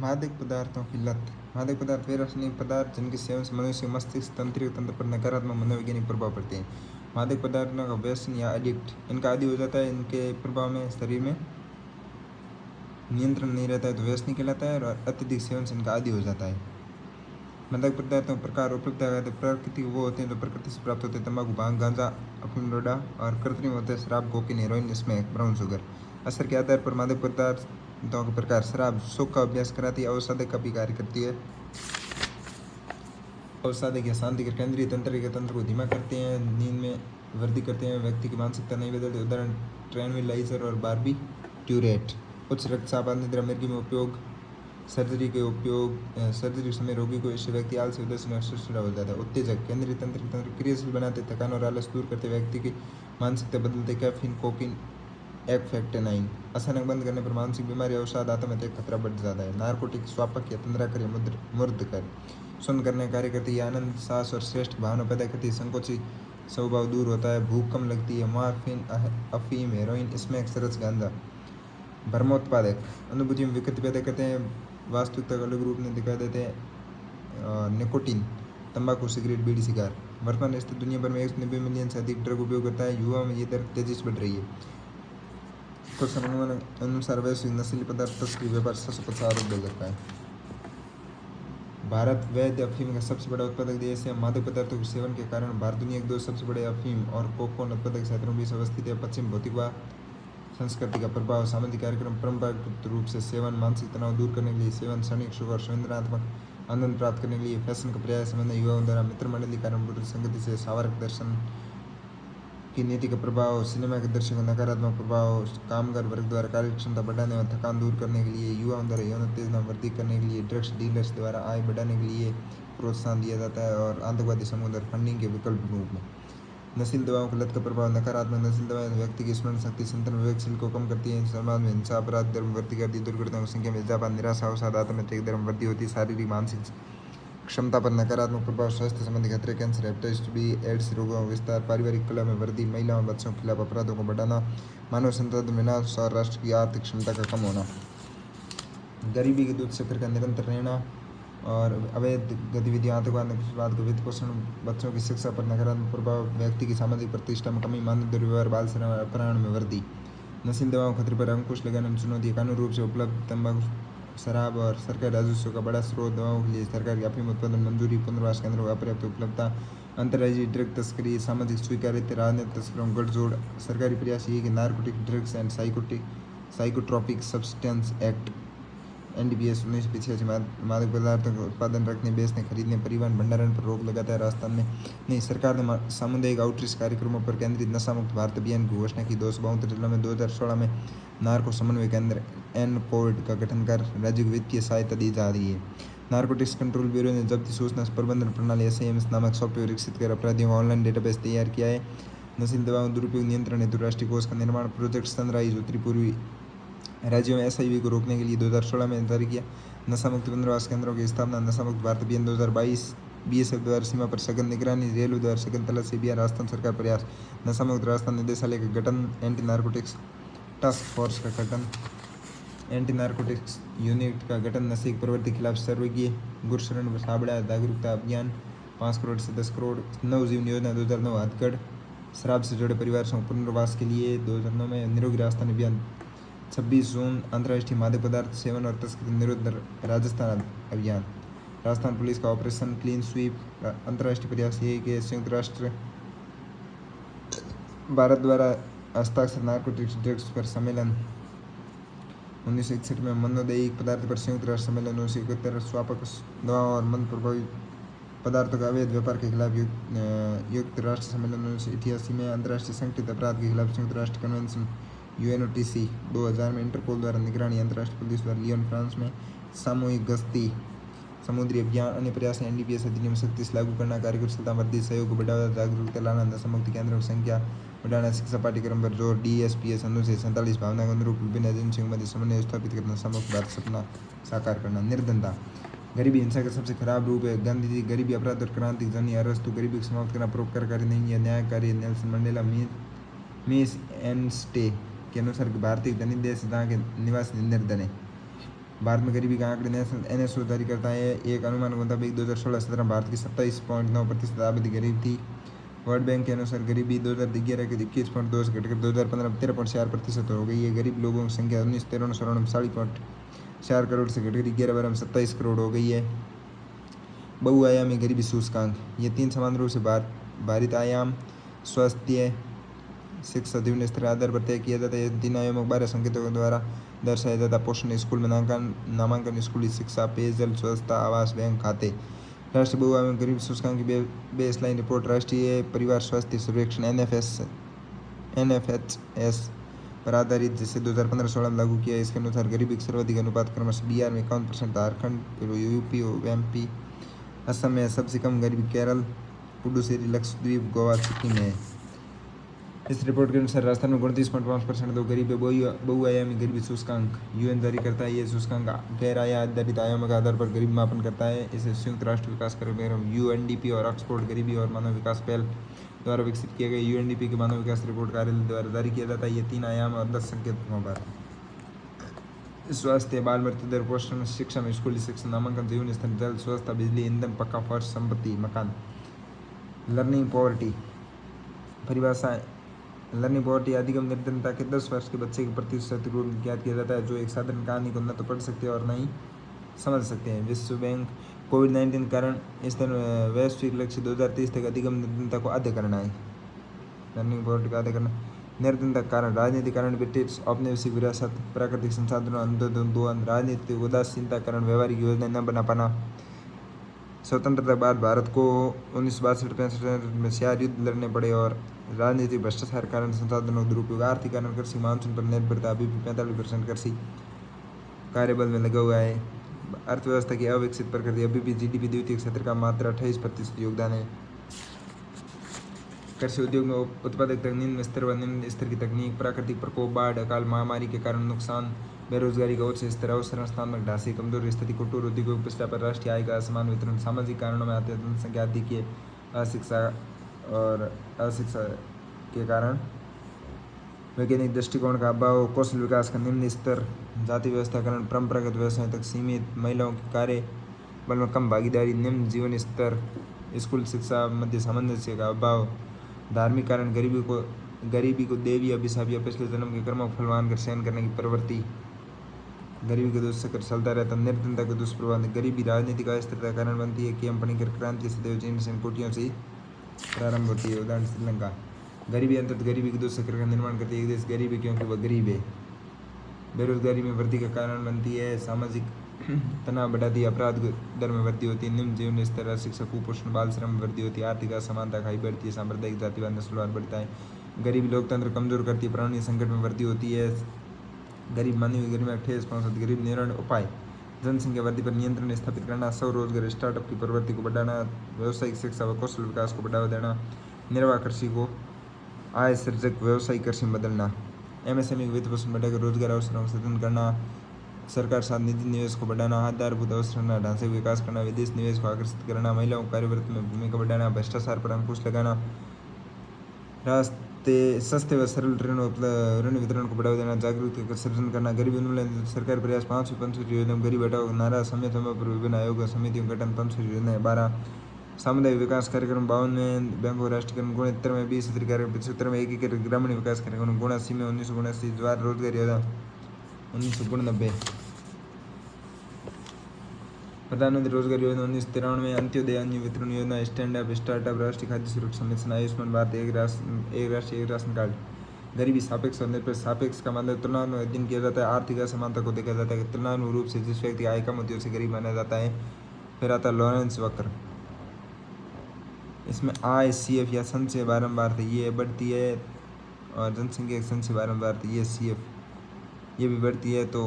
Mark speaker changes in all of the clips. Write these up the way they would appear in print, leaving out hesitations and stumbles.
Speaker 1: मादक पदार्थों की लत। मादक पदार्थ वे रासायनिक पदार्थ जिनके सेवन से मनुष्य के मस्तिष्क तंत्रिका तंत्र पर नकारात्मक मनोवैज्ञानिक प्रभाव पड़ते हैं। मादक पदार्थों का व्यसन या एडिक्ट इनका आदी हो जाता है। इनके प्रभाव में शरीर में नियंत्रण नहीं रहता है तो व्यसन कहलाता है, और अत्यधिक सेवन से इनका आदी हो जाता है। मादक पदार्थों के प्रकार उपलब्ध प्रकृति वो होते हैं जो प्रकृति से प्राप्त होते हैं। तंबाकू, भांग, गांजा, अफीम, डोडा, और कृत्रिम होते हैं शराब, cocaine, heroin, smack, brown sugar. असर के आधार पर मादक पदार्थों के प्रकार। शराब सुख का अभ्यास कराती है, अवसादक का भी कार्य करती है। अवसादक या शांति के केंद्रीय तंत्र को धीमा करते हैं, नींद में वृद्धि करते हैं, व्यक्ति की मानसिकता नहीं बदलती। उदाहरण ट्रैंक्विलाइजर और बार्बिट्यूरेट। उच्च रक्तचाप, अनिद्रा, मिर्गी में उपयोग, सर्जरी के समय रोगी को, इससे व्यक्ति आलसी, उदासीन और सुस्त हो जाता है। उत्तेजक केंद्रीय तंत्र क्रियाशील बनाते, थकान और आलस दूर करते, व्यक्ति की मानसिकता बदलते। कैफीन, कोकीन, एफेक्टेनाइन। अचानक बंद करने पर मानसिक बीमारी, अवसाद, आत्महत्या का खतरा बढ़ जाता है। नारकोटिक स्वापक या तंद्राकर या मूर्ध कर सुंद करने का कार्य करती है। आनंद, साहस और श्रेष्ठ भावना पैदा करती है। संकोची स्वभाव दूर होता है। भूख कम लगती है। मॉर्फिन, अफीम, हेरोइन, स्मैक, चरस, गांजा। भ्रमोत्पादक अनुभूति में विकृति पैदा करते हैं, वास्तविकता का अलग रूप में दिखा देते हैं। निकोटीन, तंबाकू, सिगरेट, बीड़ी, सिगार। वर्तमान स्थिति दुनिया भर में 190 मिलियन से अधिक ड्रग उपयोग होता है। युवा में ये दर तेजी से बढ़ रही है। कुछ अनुमान अनुसार वैश्विक नशीले पदार्थ तस्करी व्यापार 750 अरब डॉलर का है। भारत वैध अफीम का सबसे बड़ा उत्पादक देश है। मादक पदार्थों के सेवन के कारण भारत दुनिया के 2 सबसे बड़े अफीम और कोकोन उत्पादक क्षेत्रों में अवस्थित है। पश्चिम भौतिकवाद, संस्कृति का प्रभाव, सामाजिक कार्यक्रम, परंपरागत रूप से सेवन, मानसिक तनाव दूर करने के लिए सेवन, क्षणिक सुख और संवेदनात्मक आनंद प्राप्त करने के लिए फैशन का पर्याय संबंध, युवाओं द्वारा मित्र मंडली कारण संगति से सावरक दर्शन की नीति का प्रभाव, सिनेमा के दर्शकों का नकारात्मक प्रभाव, कामगार वर्ग द्वारा कार्य क्षमता बढ़ाने और थकान दूर करने के लिए, युवाओं द्वारा यौन उत्तेजना वृद्धि करने के लिए, ड्रग्स डीलर्स द्वारा आय बढ़ाने के लिए प्रोत्साहन दिया जाता है, और आतंकवादी समूह द्वारा फंडिंग के विकल्प रूप में। नशीली दवाओं की लत का प्रभाव नकारात्मक। नशीली दवाएं व्यक्ति की स्मरण शक्ति, संतान विवेकशील को कम करती हैं, समाज में हिंसा, अपराध, धर्म वृद्धि करती है, दुर्घटनाओं की संख्या में इजाफा, निराशा, अवसाद, आत्महत्या की दर में वृद्धि होती है, शारीरिक मानसिक क्षमता पर नकारात्मक प्रभाव, स्वास्थ्य संबंधी खतरे, कैंसर, हेपेटाइटिस बी, एड्स रोगों का विस्तार, पारिवारिक कलह में वृद्धि, महिलाओं और बच्चों के खिलाफ अपराधों को बढ़ाना, मानव संसाधन विनाश और राष्ट्र की आर्थिक क्षमता का कम होना, गरीबी के दूध चक्र का निरंतर रहना, और अवैध गतिविधियाँ, आतंकवाद, नक्सलवाद का वित्त पोषण, बच्चों की शिक्षा पर नकारात्मक प्रभाव, व्यक्ति की सामाजिक प्रतिष्ठा में कमी, मानव दुर्व्यवहार, बाल श्रम, अपहरण में वृद्धि। नशीली दवाओं खतरे पर अंकुश लगाने में चुनौती। कानूनी रूप से उपलब्ध तंबाकू, शराब और सरकारी राजस्व का बड़ा स्रोत। दवाओं के लिए सरकार की अफीम उत्पादन मंजूरी, पुनर्वास केंद्रों की अपर्याप्त उपलब्धता, अंतर्राज्यीय ड्रग तस्करी, सामाजिक स्वीकार्यता, राजनीतिक तस्करों गठजोड़। सरकारी प्रयास ये कि narcotic drugs and psychotropic substance act NDPS 1985 मादक पदार्थों का उत्पादन, रखने, बेचने, खरीदने, परिवहन, भंडारण पर रोक लगाता है। राजस्थान में नहीं, सरकार ने सामुदायिक आउटरीच कार्यक्रमों पर केंद्रित नशा मुक्त भारत अभियान की घोषणा की। 272 जिलों में 2016 में नार्को समन्वय केंद्र NCORD का गठन कर राज्य को वित्तीय सहायता दी जा रही है। नारकोटिक्स कंट्रोल ब्यूरो ने जब्ती सूचना प्रबंधन प्रणाली SIMS नामक सॉफ्टवेयर विकसित कर अपराधियों का ऑनलाइन डेटाबेस तैयार किया है। नशीली दवाओं दुरुपयोग नियंत्रण हेतु राष्ट्रीय कोष का निर्माण, प्रोजेक्ट सनराइज उत्तरी पूर्वी राज्यों में SIV को रोकने के लिए 2016 में जारी किया। नशा मुक्त पुनर्वास केंद्रों की स्थापना, नशा मुक्त भारत अभियान 2022, BSF द्वारा सीमा पर सघन निगरानी, रेलवे द्वारा सघन तलाशी अभियान, राजस्थान सरकार प्रयास, नशा मुक्त राजस्थान निदेशालय का गठन, एंटी नारकोटिक्स टास्क फोर्स का गठन, एंटी नारकोटिक्स यूनिट का गठन, नशे की प्रवृत्ति के खिलाफ सर्वज्ञ गुरशरण साबड़ा जागरूकता अभियान 5 करोड़ से 10 करोड़, नवजीवन योजना 2009, हथगढ़ शराब से जुड़े परिवारों पुनर्वास के लिए 2009 में निरोगी राजस्थान अभियान, 26 जून अंतर्राष्ट्रीय मादक पदार्थ सेवन और तस्करी निरोध राजस्थान अभियान, राजस्थान पुलिस का ऑपरेशन क्लीन स्वीप। अंतर्राष्ट्रीय प्रयास ये कि संयुक्त राष्ट्र भारत द्वारा हस्ताक्षर नारकोटिक्स ड्रग्स पर सम्मेलन 1961 में, मनोदयिक पदार्थ पर संयुक्त राष्ट्र सम्मेलन 1971, स्वापक दवाओं और मन प्रभावित पदार्थों का अवैध व्यापार के खिलाफ युक्त राष्ट्र सम्मेलन 1988 में, अंतर्राष्ट्रीय संगठित अपराध के खिलाफ संयुक्त राष्ट्र कन्वेंशन UNOTC 2000 में, इंटरपोल द्वारा निगरानी, अंतर्राष्ट्रीय पुलिस द्वारा लियोन फ्रांस में सामूहिक गश्ती, समुद्री अभियान, अन्य प्रयास NDPS अधिनियम सख्ती से लागू करना, कार्यकुशलता वृद्धि, सहयोग को बढ़ावा, जागरूकता लाना, नशा मुक्ति केंद्रों की संख्या बढ़ाना, शिक्षा पाठ्यक्रम पर जोर, DSPS अनुच्छेद 47 भावना के अनुरूप विभिन्न एजेंसियों के मध्य समन्वय स्थापित करना, नशा मुक्त भारत सपना साकार करना। निर्धनता गरीबी हिंसा का सबसे खराब रूप है। गांधी जी गरीबी अपराध और क्रांति जनी अरस्तु गरीबी को समाप्त करना परोपकारकारी नहीं है, न्यायकारी। नेल्सन मंडेला मिस एनस्टे के अनुसार भारतीय धनी देश जहाँ के निवासी निर्धन है। भारत में गरीबी का आंकड़े नेशनल NSO जारी करता है। एक अनुमान के मुताबिक 2016-17 भारत की 27.9% आबादी गरीब थी। वर्ल्ड बैंक के अनुसार गरीबी 2011 के 21.2 से घटकर 2015 में 13.4% हो गई है। गरीब लोगों की संख्या 19-13-16 में 40.4 करोड़ से घटकर 11-12 में 27 करोड़ हो गई है। बहुआयामी गरीबी सूचकांक, ये 3 समान रूप से भारित आयाम स्वास्थ्य, शिक्षा, जीवन स्तर के आधार पर तय किया जाता है। 3 आयामों 12 संकेतों के द्वारा दर्शाया जाता है। पोषण, स्कूल में नामांकन, स्कूली शिक्षा, पेयजल, स्वच्छता, आवास, बैंक खाते। राष्ट्रीय बहुआयामी गरीबी सूचकांक की बेसलाइन रिपोर्ट राष्ट्रीय परिवार स्वास्थ्य सर्वेक्षण NFHS पर आधारित, जिसे 2015-16 में लागू किया। इसके अनुसार गरीबी के सर्वाधिक अनुपात क्रमशः बिहार में 51%, झारखंड, यूपी, MP, असम में सबसे कम गरीबी केरल, पुडुचेरी, लक्षद्वीप, गोवा, सिक्किम है। इस रिपोर्ट के अनुसार राजस्थान में 29.5% तो गरीब है। बहुआयामी गरीबी सूचकांक UN जारी करता है। ये सूचकांक गैर आय आधारित आयामों के आधार पर गरीब मापन करता है। इसे संयुक्त राष्ट्र विकास कार्यक्रम UNDP और ऑक्सफोर्ड गरीबी और मानव विकास पहल द्वारा विकसित किए गए UNDP के मानव विकास रिपोर्ट कार्यालय द्वारा जारी किया जाता है। ये 3 आयाम और 10 संकेतकों पर स्वास्थ्य, बाल मृत्यु दर, पोषण, शिक्षा में स्कूली शिक्षा, नामांकन, जीवन स्तर, जल, स्वच्छता, बिजली, ईंधन, पक्का फर्श, संपत्ति, मकान। लर्निंग पॉवर्टी परिभाषा, लर्निंग पॉवर्टी अधिगम निर्धनता के 10 वर्ष के बच्चे के प्रतिशत रूप में ज्ञात किया जाता है, जो एक साधारण कहानी को न तो पढ़ सकते हैं और न ही समझ सकते हैं। विश्व बैंक कोविड-19 के कारण इस तरह वैश्विक लक्ष्य 2030 तक अधिगम निर्धनता को आधे करना है। लर्निंग पॉवर्टी को आधे करना। निर्धनता का कारण, राजनीतिक कारण, ब्रिटिश औपनिवेशिक विरासत, प्राकृतिक संसाधनों, अंधाधुंध, राजनीतिक उदासीनता के कारण व्यवहारिक योजनाएं न बना पाना। स्वतंत्रता बाद भारत को 1962-65 में 4 युद्ध लड़ने पड़े और राजनीतिक भ्रष्टाचार के कारण संसाधनों दुरुपयोग। आर्थिक कारण, कृषि मानसून पर निर्भरता अभी भी 45% कृषि कार्यबल में लगा हुआ है। अर्थव्यवस्था की अविकसित प्रकृति, अभी भी GDP द्वितीयक क्षेत्र का मात्र 28% योगदान है। कृषि उद्योग में उत्पादकता निम्न स्तर व निम्न स्तर की तकनीक, प्राकृतिक प्रकोप, बाढ़, अकाल, महामारी के कारण नुकसान, बेरोजगारी का उच्च स्तर, अवसंरचनात्मक ढांचे कमजोर स्थिति, कठोर उद्योगों की पिछड़ा पर राष्ट्रीय आय का असमान वितरण, सामाजिक कारणों में आते जनसंख्या अधिक है, अशिक्षा के कारण वैज्ञानिक दृष्टिकोण का अभाव, कौशल विकास का निम्न स्तर, जाति व्यवस्था के कारण परंपरागत व्यवसाय तक सीमित, महिलाओं की कार्य बल में कम भागीदारी, निम्न जीवन स्तर, स्कूल शिक्षा मध्य सामंजस्य का अभाव, धार्मिक कारण, गरीबी को देवी अभिशाप या पिछले जन्म के कर्मों को फल मानकर सहन करने की प्रवृत्ति, गरीबी के दुष्चक्र चलता रहता। निर्धनता के दुष्प्रभाव, गरीबी राजनीतिक अस्थिरता कारण बनती है। केम पणिकर क्रांति सदैव जैन कोटियों से प्रारंभ होती है। उदाहरण श्रीलंका। गरीबी अंततः गरीबी के दुष्चक्र का निर्माण करती है। एक देश गरीब है क्योंकि वह गरीब है। बेरोजगारी में वृद्धि का कारण बनती है। सामाजिक तनाव बढ़ाती है। अपराध दर में वृद्धि होती है। निम्न जीवन स्तर, शिक्षा, कुपोषण, बाल श्रम में वृद्धि होती है। आर्थिक असमानता खाई बढ़ती है। सांप्रदायिक जातिवाद, नस्लवाद बढ़ता है। गरीबी लोकतंत्र कमजोर करती है। प्राणी संकट में वृद्धि होती है। गरीब मानवीय गरीबी में ठेस पहुंचाती। गरीब निवारण उपाय, जनसंख्या वृद्धि पर नियंत्रण स्थापित करना, स्वरोजगार, स्टार्टअप की प्रवृत्ति को बढ़ाना, व्यावसायिक शिक्षा व कौशल विकास को बढ़ावा देना, निर्वाह कृषि को आय सृजक व्यावसायिक कृषि में बदलना, MSME वित्त पोषण बढ़ाकर रोजगार अवसरों का सृजन करना, सरकार साथ निधि निवेश को बढ़ाना, आधारभूत अवसंरचना ढांचे का विकास करना, विदेश निवेश को आकर्षित करना, महिलाओं को कार्यवृत्ति में भूमिका बढ़ाना, भ्रष्टाचार पर अंकुश लगाना, सस्ते व सरल ऋण वितरण को बढ़ावा देना, जागरूकता का सृजन करना, गरीबी उन्मूलन सरकार प्रयास। 5वीं पंचवर्षीय योजना गरीब हटाओ नारा, समय पर विभिन्न आयोग समितियों का गठन। पंचवर्षीय योजना 12 सामुदायिक विकास कार्यक्रम, 52 में बैंकों का राष्ट्रीयकरण, 69 में 20 कार्यक्रम, 75 में एकीकृत ग्रामीण विकास कार्यक्रम, 79 में 1979 ज्वार रोजगार योजना, 1989 प्रधानमंत्री रोजगार योजना, 1993 में अंत्योदय अन्न वितरण योजना, स्टैंड अप स्टार्टअप, राष्ट्रीय खाद्य सुरक्षा मिशन, आयुष्मान भारत, एक राष्ट्र एक राशन कार्ड। गरीबी सापेक्ष और निरपेक्ष। सापेक्ष का मतलब तुलनात्मक अध्ययन किया जाता है। आर्थिक असमानता को देखा जाता है तुलनात्मक रूप से जिस व्यक्ति आय कम होती है उसे गरीब माना जाता है। फिर आता है लॉरेंस वक्र। इसमें आय CF या संचय बारंबारता ये बढ़ती है और जनसंख्या संचय बारंबारता ये CF ये भी बढ़ती है। तो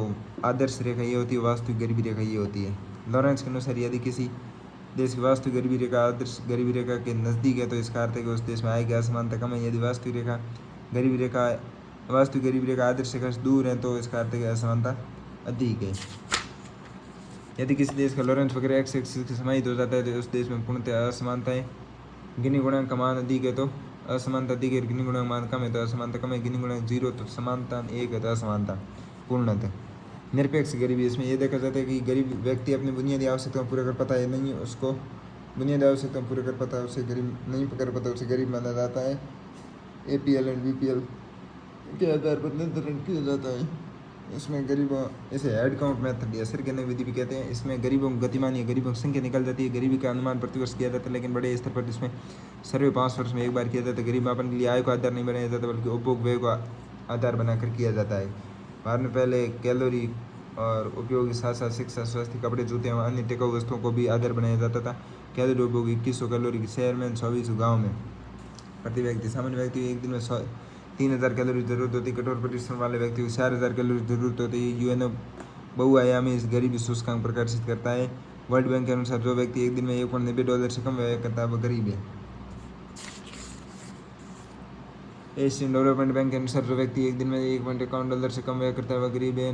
Speaker 1: आदर्श रेखा ये होती है, वास्तविक गरीबी रेखा ये होती है। लॉरेंस के अनुसार यदि किसी देश की वास्तविक गरीबी रेखा आदर्श गरीबी रेखा के नज़दीक है तो इसका अर्थ है कि उस देश में आय की असमानता कम है। यदि वास्तविक गरीबी रेखा आदर्श रेखा से दूर है तो इसका अर्थ है कि असमानता अधिक है। यदि किसी देश का लॉरेंस वक्र X एक्सिस के समाहित हो जाता है तो उस देश में पूर्णतः असमानताएं। गिनी गुणांक का मान अधिक है तो असमानता अधिक है। गिनी गुणांक मान कम है तो असमानता कम है। गिनी गुणांक 0 तो समानता 1 है तो असमानता पूर्णतः। निरपेक्ष गरीबी, इसमें ये देखा जाता है कि गरीब व्यक्ति अपनी बुनियादी आवश्यकताएं पूरा कर पाता है नहीं, उसको बुनियादी आवश्यकताएं पूरा कर पाता है उसे गरीब नहीं कर पाता उसे गरीब माना जाता है। APL एंड BPL के आधार पर निर्धारण किया जाता है। इसमें गरीबों इसे हेड काउंट मेथड या सिरगणना विधि भी कहते हैं। इसमें गरीबों की गतिमान या गरीबों की संख्या निकल जाती है। गरीबी का अनुमान प्रतिवर्ष किया जाता है, लेकिन बड़े स्तर पर इसमें सर्वे 5 वर्ष में एक बार किया जाता है। गरीब मापन के लिए आय को आधार नहीं बनाया जाता, बल्कि उपभोग व्यय को आधार बनाकर किया जाता है। भारत में पहले कैलोरी और उपयोग के साथ साथ शिक्षा, स्वास्थ्य, कपड़े, जूते एवं अन्य टिकाऊ वस्तुओं को भी आधार बनाया जाता था। कैलोरी उपभोग 2100 कैलोरी की शहर में, 2400 गाँव में प्रति व्यक्ति। सामान्य व्यक्ति एक दिन में 3000 कैलोरी जरूरत होती है। कठोर परिश्रम वाले व्यक्ति को 4000 कैलोरी जरूरत होती है। UN बहुआयामी इस गरीबी सूचकांक प्रकाशित करता है। वर्ल्ड बैंक के अनुसार जो व्यक्ति एक दिन में $1.90 से कम व्यय करता है वह गरीब है। एशियन डेवलपमेंट बैंक के अनुसार जो व्यक्ति एक दिन में $1.51 से कम व्यय करता है वह गरीब है।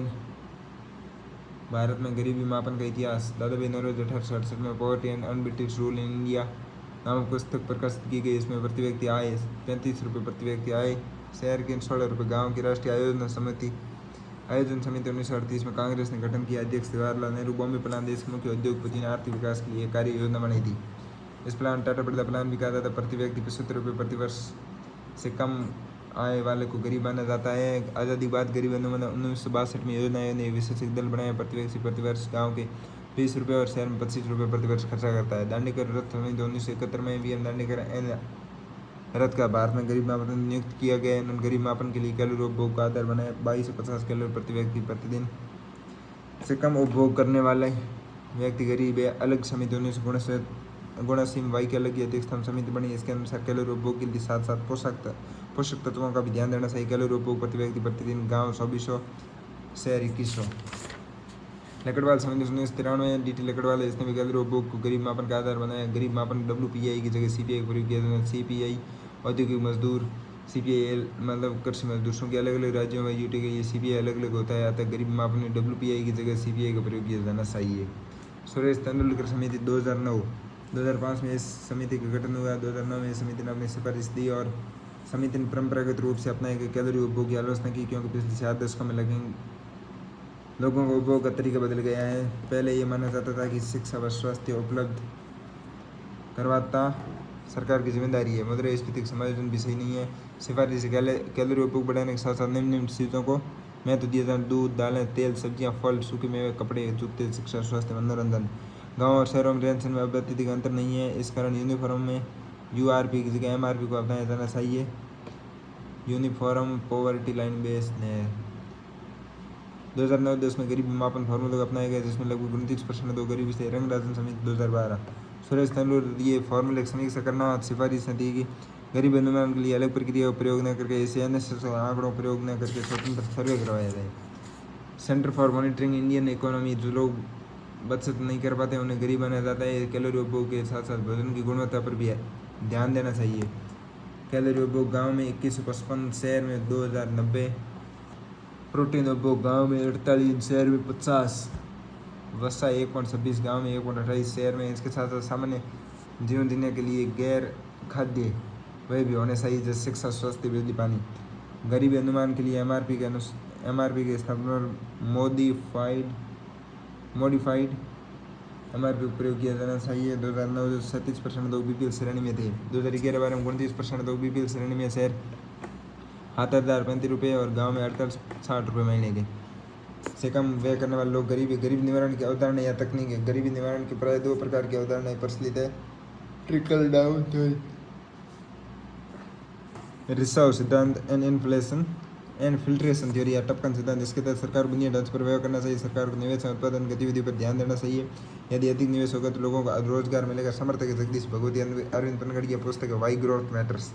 Speaker 1: भारत में गरीबी मापन का इतिहास। दादा भाई नौरोजी 1868 में poverty and un-British rule in India नामक पुस्तक प्रकाशित की गई। इसमें प्रति व्यक्ति आय 35 रुपये प्रति व्यक्ति आय, शहर के 16 रुपये, गाँव की राष्ट्रीय आयोजन समिति 1938 में कांग्रेस ने गठन किया। अध्यक्ष जवाहरलाल नेहरू। बॉम्बे प्लान देश के मुख्य उद्योगपति ने आर्थिक विकास के लिए कार्य योजना बनाई थी। इस प्लान टाटा बिरला प्लान भी कहा जाता है। प्रति व्यक्ति 75 रुपये प्रति वर्ष से कम आय वाले को गरीब माना जाता है। आज़ादी के बाद गरीब अनुमान 1962 में योजना ने विशेष दल बनाया। प्रति व्यक्ति प्रति वर्ष गाँव के 20 रुपये और शहर में 25 रुपये प्रति वर्ष खर्चा करता है। दांडीकर रथ समिति 1971 में VM दांडीकर एन रथ का भारत में गरीब मापन नियुक्त किया गया। इन्होंने गरीब मापन के लिए कैलोरी उपभोग का आधार बनाया। 22 से 50 कैलोरी प्रति व्यक्ति प्रतिदिन से कम उपभोग करने वाले व्यक्ति गरीब है। अलग समिति 1979 वाई की अलग की अध्यक्षता समिति बनी। इसके अनुसार कैलोरी उपभोग के लिए साथ साथ पोषक तत्वों का भी ध्यान देना चाहिए। कैलोरी उपभोग प्रति व्यक्ति प्रतिदिन गाँव 2400, शहर 2100। लकड़वाल समिति 1993 DT लकड़वाल, इसने भी कैलोरी उपभोग को गरीब मापन का आधार बनाया। गरीब मापन WPI की जगह CPI का प्रयोग किया जाता है। CPI औद्योगिक मजदूर, CPI मतलब कृषि मजदूर, क्योंकि अलग अलग राज्यों में UT का ये CPI अलग अलग होता है। अतः गरीब मापन में WPI की जगह CPI का प्रयोग किया जाना चाहिए। सुरेश तेंदुलकर समिति 2009। 2005 में इस समिति का गठन हुआ। 2009 में इस समिति ने अपनी सिफारिश दी और समिति ने परंपरागत रूप से अपनाए गए कैलोरी उपभोग की आलोचना की, क्योंकि पिछले 4 दशकों में लोगों का उपभोग का तरीका बदल गया है। पहले ये माना जाता था कि शिक्षा व स्वास्थ्य उपलब्ध करवाता सरकार की जिम्मेदारी है। मुद्रास्फीति का समायोजन भी सही नहीं है। सिफारिश कैलोरी उपभोग बढ़ाने के साथ साथ निम्न चीज़ों को महत्व दिया जाए। दूध, दालें, तेल, सब्जियां, फल, सूखे मेवे, कपड़े, जूते, शिक्षा, स्वास्थ्य, मनोरंजन। गाँव और शहरों में रेंशन में अब अत्यधिक अंतर नहीं है। इस कारण यूनिफॉर्म में URP की जगह MRP को अपनाया जाना चाहिए। यूनिफॉर्म पॉवर्टी लाइन बेस ने 2009-10 में गरीबी मापन फार्मूला को अपनाया गया, जिसमें लगभग 29% लोग गरीबी से। रंगराजन समिति 2012। सुरेश तेंदुलकर ये फार्मूले की समीक्षा करना सिफारिश थी कि गरीब अनुमान के लिए अलग प्रक्रिया का प्रयोग न करके ऐसे NSS आंकड़ों प्रयोग न करके स्वतंत्र सर्वे करवाया जाए। Centre for monitoring Indian economy, जो लोग बचत नहीं कर पाते उन्हें गरीब माना जाता है। कैलोरी उपभोग के साथ साथ भोजन की गुणवत्ता पर भी ध्यान देना चाहिए। कैलोरी उपभोग गाँव में 2155, शहर में 2090। प्रोटीन उपभोग गाँव में 48, शहर में 50। वसा 1.26, गाँव में 1.28, शहर में। इसके साथ साथ सामान्य जीवन जीने के लिए गैर खाद्य वह भी होने चाहिए, जैसे शिक्षा, स्वास्थ्य, बिजली, पानी। गरीबी अनुमान के लिए MRP के स्थापना मॉडिफाइड MRP का प्रयोग किया जाना चाहिए। 2009 37% लोग BPL श्रेणी में थे। 2011-12 में 29% लोग BPL श्रेणी में, शहर 7,035 रुपये और गाँव में 68-60 रुपये महीने के से कम व्यय करने वाले लोग गरीबी। गरीब निवारण की अवधारणा या तकनीक है। गरीबी निवारण की प्राय 2 प्रकार की अवधारणाएं प्रचलित है। ट्रिकल डाउन थ्योरी, रिसाव सिद्धांत, एंड फिल्ट्रेशन थ्योरी या टपकन सिद्धांत। इसके तहत सरकार बुनियादी ढांचे पर व्यय करना चाहिए। सरकार को निवेश और उत्पादन गतिविधि पर ध्यान देना चाहिए। यदि अधिक निवेश होगा तो लोगों को रोजगार मिलेगा। समर्थक है जगदीश भगवती, अरविंद पनगड़ की पुस्तक है वाई ग्रोथ मैटर्स।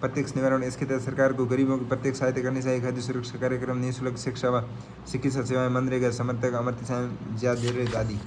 Speaker 1: प्रत्यक्ष निवारण, इसके तहत सरकार को गरीबों की प्रत्यक्ष सहायता करनी चाहिए। खाद्य सुरक्षा कार्यक्रम, निःशुल्क शिक्षा व चिकित्सा सेवाएं, मनरेगा, समर्थक, अमर्त्य ज्यादा आदि।